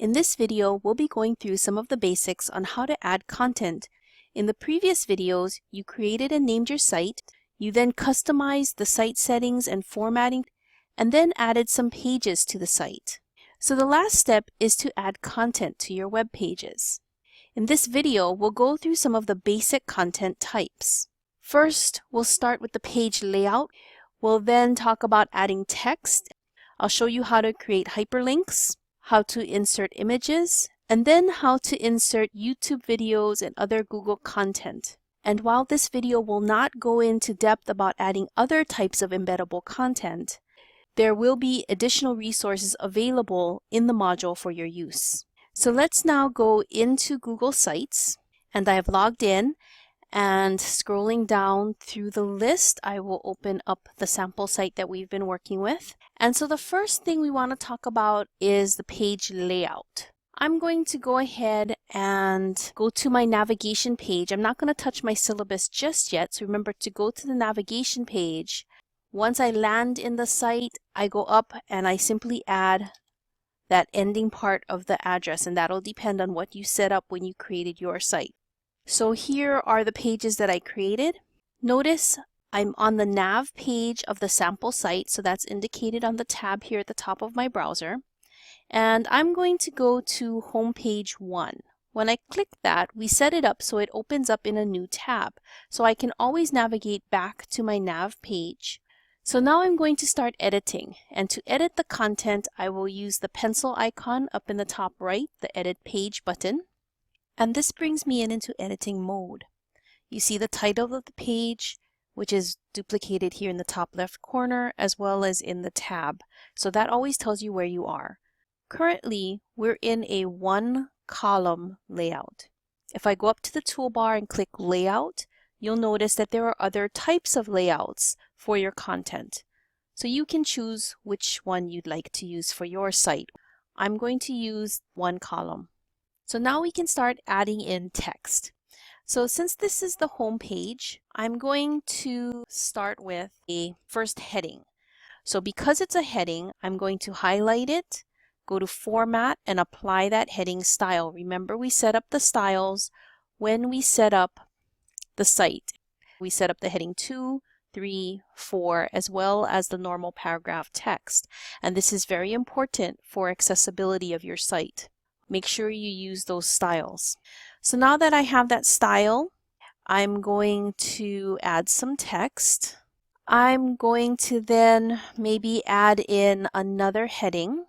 In this video, we'll be going through some of the basics on how to add content. In the previous videos, you created and named your site, you then customized the site settings and formatting, and then added some pages to the site. So the last step is to add content to your web pages. In this video, we'll go through some of the basic content types. First, we'll start with the page layout. We'll then talk about adding text. I'll show you how to create hyperlinks, how to insert images, and then how to insert YouTube videos and other Google content. And while this video will not go into depth about adding other types of embeddable content, there will be additional resources available in the module for your use. So let's now go into Google Sites, and I have logged in, and scrolling down through the list, I will open up the sample site that we've been working with. And so the first thing we want to talk about is the page layout. I'm going to go ahead and go to my navigation page. I'm not going to touch my syllabus just yet, so remember to go to the navigation page. Once I land in the site, I go up and I simply add that ending part of the address, and that'll depend on what you set up when you created your site. So here are the pages that I created. Notice I'm on the nav page of the sample site, so that's indicated on the tab here at the top of my browser. And I'm going to go to home page 1. When I click that, we set it up so it opens up in a new tab, so I can always navigate back to my nav page. So now I'm going to start editing, and to edit the content, I will use the pencil icon up in the top right, the Edit Page button. And this brings me into editing mode. You see the title of the page, which is duplicated here in the top left corner, as well as in the tab. So that always tells you where you are. Currently, we're in a one-column layout. If I go up to the toolbar and click Layout, you'll notice that there are other types of layouts for your content. So you can choose which one you'd like to use for your site. I'm going to use one column. So now we can start adding in text. So since this is the home page, I'm going to start with a first heading. So because it's a heading, I'm going to highlight it, go to Format, and apply that heading style. Remember, we set up the styles when we set up the site. We set up the heading 2, 3, 4, as well as the normal paragraph text. And this is very important for accessibility of your site. Make sure you use those styles. So now that I have that style, I'm going to add some text. I'm going to then maybe add in another heading.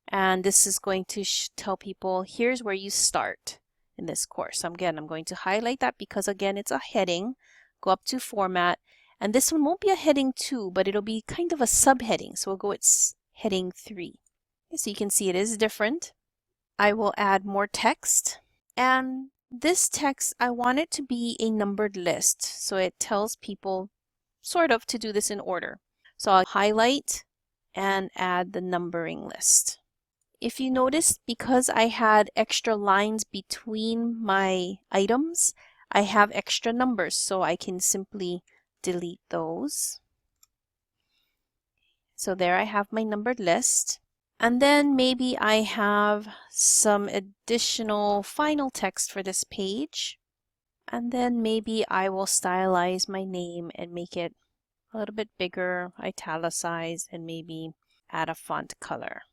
And this is going to tell people, here's where you start in this course. Again, I'm going to highlight that because, again, it's a heading. Go up to Format. And this one won't be a heading 2, but it'll be kind of a subheading. So we'll go with heading 3. Okay, so you can see it is different. I will add more text, and this text, I want it to be a numbered list, so it tells people sort of to do this in order. So I'll highlight and add the numbering list. If you notice, because I had extra lines between my items, I have extra numbers, so I can simply delete those. So there I have my numbered list. And then maybe I have some additional final text for this page. And then maybe I will stylize my name and make it a little bit bigger, italicize, and maybe add a font color.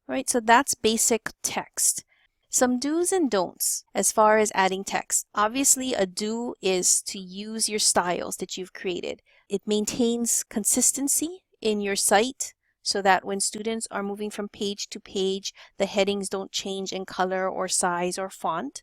All right, so that's basic text. Some do's and don'ts as far as adding text. Obviously, a do is to use your styles that you've created. It maintains consistency in your site, so that when students are moving from page to page, the headings don't change in color or size or font.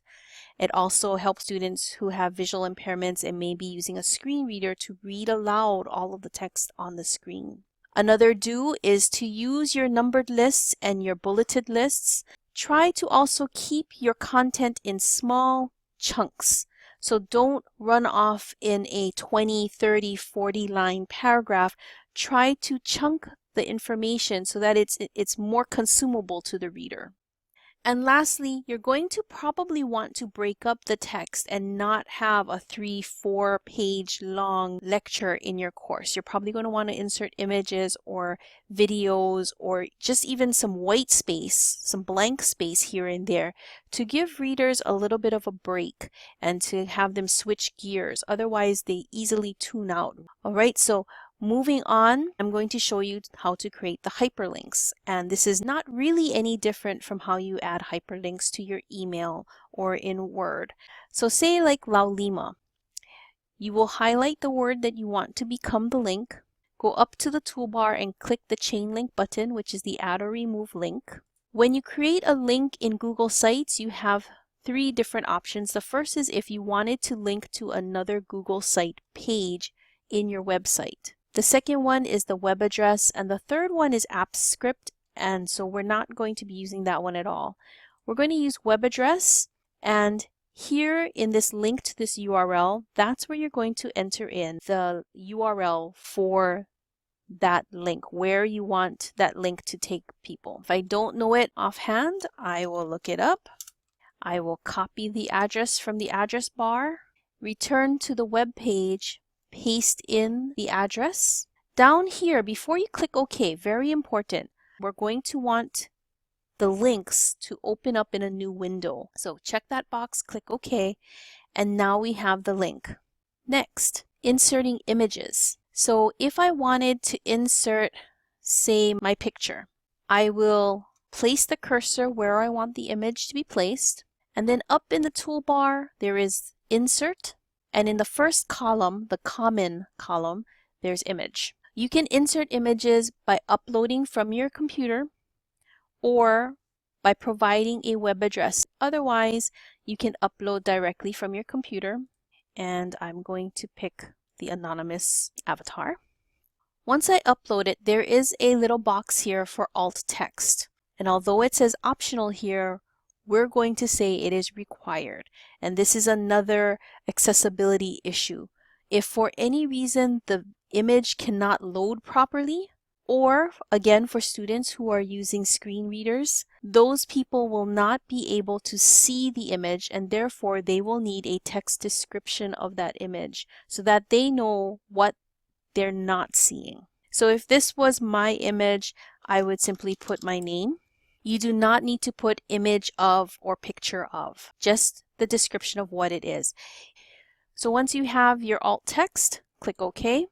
It also helps students who have visual impairments and may be using a screen reader to read aloud all of the text on the screen. Another do is to use your numbered lists and your bulleted lists. Try to also keep your content in small chunks. So don't run off in a 20, 30, 40 line paragraph. Try to chunk the information so that it's more consumable to the reader. And lastly, you're going to probably want to break up the text and not have a 3-4 page long lecture in your course. You're probably going to want to insert images or videos or just even some white space, some blank space here and there to give readers a little bit of a break and to have them switch gears. Otherwise, they easily tune out. All right, so moving on, I'm going to show you how to create the hyperlinks. And this is not really any different from how you add hyperlinks to your email or in Word. So say like Laulima. You will highlight the word that you want to become the link, go up to the toolbar and click the chain link button, which is the add or remove link. When you create a link in Google Sites, you have 3 different options. The first is if you wanted to link to another Google site page in your website. The second one is the web address, and the third one is AppScript, and so we're not going to be using that one at all. We're going to use web address, and here in this link to this URL, that's where you're going to enter in the URL for that link, where you want that link to take people. If I don't know it offhand, I will look it up. I will copy the address from the address bar, return to the web page, paste in the address. Down here, before you click OK, very important, we're going to want the links to open up in a new window. So check that box, click OK, and now we have the link. Next, inserting images. So if I wanted to insert, say, my picture, I will place the cursor where I want the image to be placed, and then up in the toolbar, there is Insert, and in the first column, the common column, there's Image. You can insert images by uploading from your computer or by providing a web address. Otherwise, you can upload directly from your computer, and I'm going to pick the anonymous avatar. Once I upload it, there is a little box here for alt text, and although it says optional here, we're going to say it is required. And this is another accessibility issue. If for any reason the image cannot load properly, or again for students who are using screen readers, those people will not be able to see the image, and therefore they will need a text description of that image so that they know what they're not seeing. So if this was my image, I would simply put my name. You do not need to put image of or picture of, just the description of what it is. So once you have your alt text, click OK.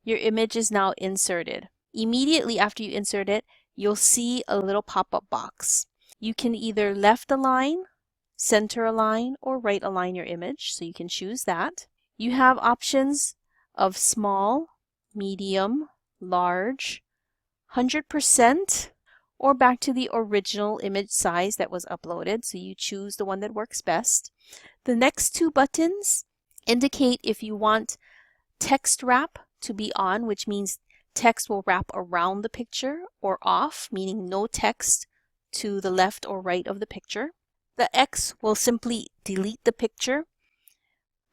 Your image is now inserted. Immediately after you insert it, you'll see a little pop-up box. You can either left align, center align, or right align your image, so you can choose that. You have options of small, medium, large, 100%, or back to the original image size that was uploaded, so you choose the one that works best. The next 2 buttons indicate if you want text wrap to be on, which means text will wrap around the picture, or off, meaning no text to the left or right of the picture. The X will simply delete the picture.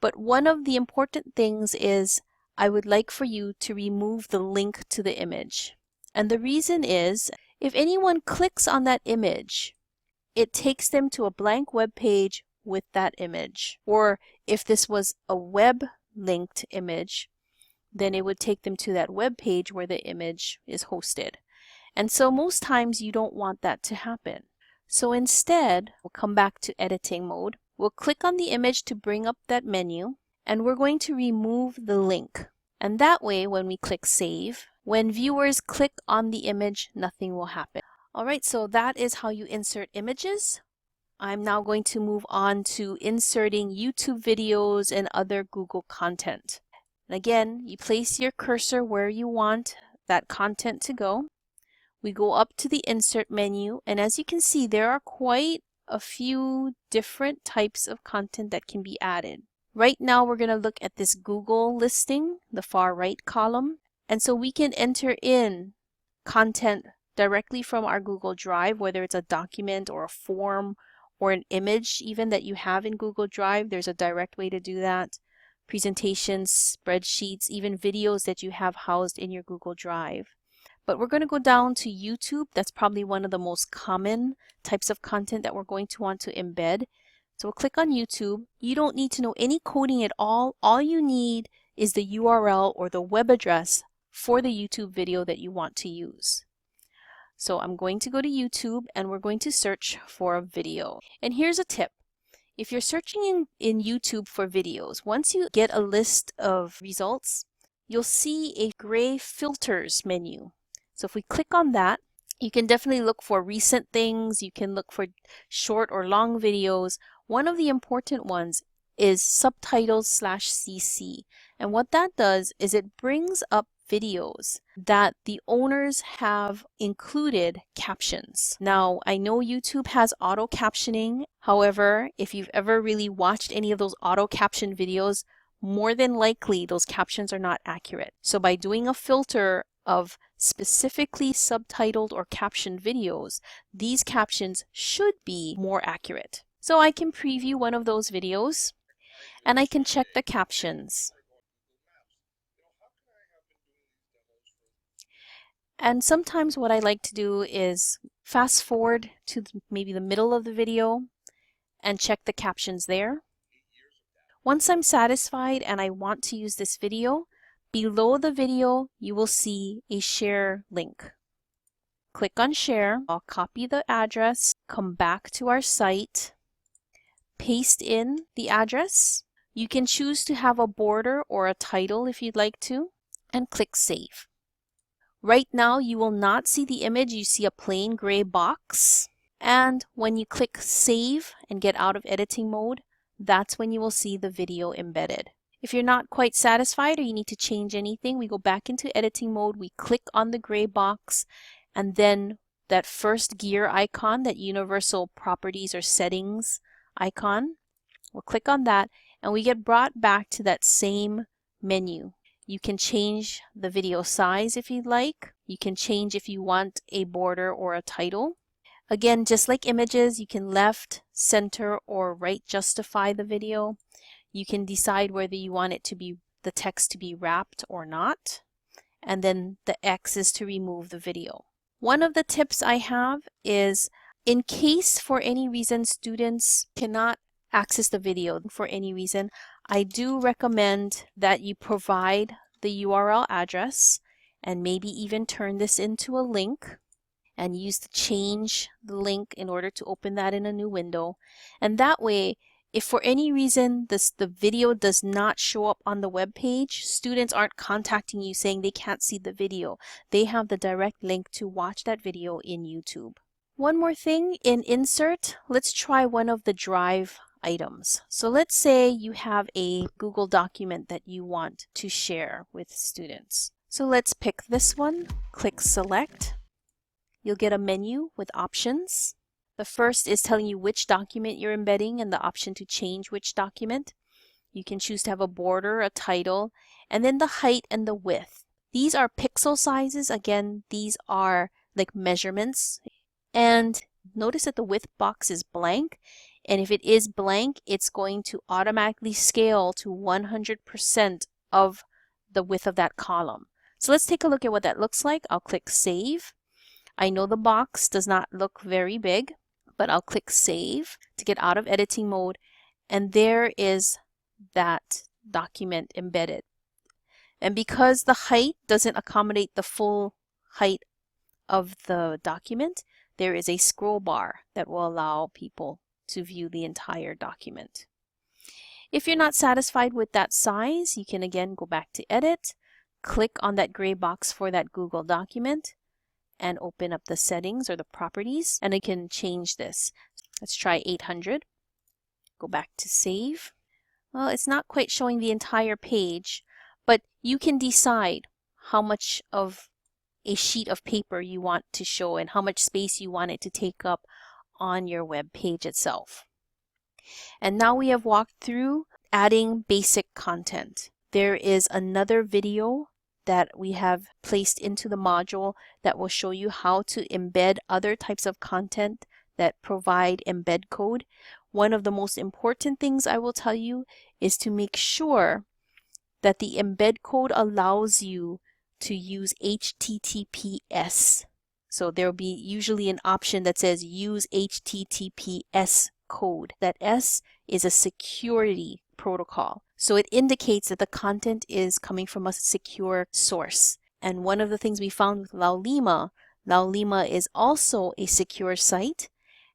But one of the important things is I would like for you to remove the link to the image. And the reason is, if anyone clicks on that image, it takes them to a blank web page with that image. Or if this was a web linked image, then it would take them to that web page where the image is hosted. And so most times you don't want that to happen. So instead, we'll come back to editing mode. We'll click on the image to bring up that menu, and we're going to remove the link. And that way, when we click save, when viewers click on the image, nothing will happen. All right, so that is how you insert images. I'm now going to move on to inserting YouTube videos and other Google content. And again, you place your cursor where you want that content to go. We go up to the insert menu, and as you can see, there are quite a few different types of content that can be added. Right now, we're going to look at this Google listing, the far right column. And so we can enter in content directly from our Google Drive, whether it's a document or a form or an image even that you have in Google Drive. There's a direct way to do that. Presentations, spreadsheets, even videos that you have housed in your Google Drive. But we're going to go down to YouTube. That's probably one of the most common types of content that we're going to want to embed. So we'll click on YouTube. You don't need to know any coding at all. All you need is the URL or the web address for the YouTube video that you want to use. So I'm going to go to YouTube and we're going to search for a video. And here's a tip. If you're searching in YouTube for videos, once you get a list of results, you'll see a gray filters menu. So if we click on that, you can definitely look for recent things. You can look for short or long videos. One of the important ones is subtitles/CC. And what that does is it brings up videos that the owners have included captions. Now, I know YouTube has auto captioning. However, if you've ever really watched any of those auto caption videos, more than likely those captions are not accurate. So by doing a filter of specifically subtitled or captioned videos, these captions should be more accurate. So I can preview one of those videos and I can check the captions. And sometimes what I like to do is fast forward to maybe the middle of the video and check the captions there. Once I'm satisfied and I want to use this video, below the video you will see a share link. Click on share. I'll copy the address, come back to our site, paste in the address. You can choose to have a border or a title if you'd like to, and click save. Right now you will not see the image, you see a plain gray box. And when you click save and get out of editing mode, that's when you will see the video embedded. If you're not quite satisfied or you need to change anything, we go back into editing mode, we click on the gray box, and then that first gear icon, that universal properties or settings icon, we'll click on that and we get brought back to that same menu. You can change the video size if you'd like. You can change if you want a border or a title. Again, just like images, you can left, center, or right justify the video. You can decide whether you want it to be the text to be wrapped or not. And then the X is to remove the video. One of the tips I have is, in case for any reason students cannot access the video for any reason, I do recommend that you provide the URL address and maybe even turn this into a link and use to change the link in order to open that in a new window. And that way, if for any reason the video does not show up on the web page, students aren't contacting you saying they can't see the video. They have the direct link to watch that video in YouTube. One more thing, in Insert, let's try one of the Drive items. So let's say you have a Google document that you want to share with students. So let's pick this one, click Select. You'll get a menu with options. The first is telling you which document you're embedding and the option to change which document. You can choose to have a border, a title, and then the height and the width. These are pixel sizes. Again, these are like measurements. And notice that the width box is blank. And if it is blank, it's going to automatically scale to 100% of the width of that column. So let's take a look at what that looks like. I'll click Save. I know the box does not look very big, but I'll click Save to get out of editing mode. And there is that document embedded. And because the height doesn't accommodate the full height of the document, there is a scroll bar that will allow people to view the entire document. If you're not satisfied with that size, you can again go back to Edit, click on that gray box for that Google document, and open up the settings or the properties, and I can change this. Let's try 800. Go back to Save. Well, it's not quite showing the entire page, but you can decide how much of a sheet of paper you want to show and how much space you want it to take up on your web page itself. And now we have walked through adding basic content. There is another video that we have placed into the module that will show you how to embed other types of content that provide embed code. One of the most important things I will tell you is to make sure that the embed code allows you to use HTTPS. So there will be usually an option that says use HTTPS code. That S is a security protocol. So it indicates that the content is coming from a secure source. And one of the things we found with Laulima is also a secure site.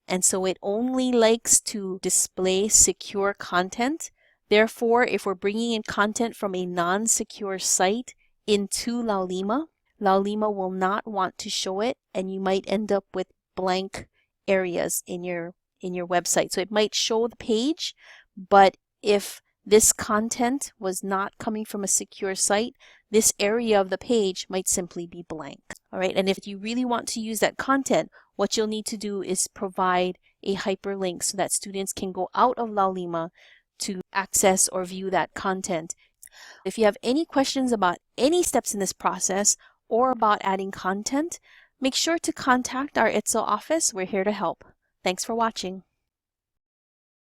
And so it only likes to display secure content. Therefore, if we're bringing in content from a non-secure site into Laulima will not want to show it, and you might end up with blank areas in your website. So it might show the page, but if this content was not coming from a secure site, this area of the page might simply be blank. All right, and if you really want to use that content, what you'll need to do is provide a hyperlink so that students can go out of Laulima to access or view that content. If you have any questions about any steps in this process or about adding content, make sure to contact our ITSO office. We're here to help. Thanks for watching.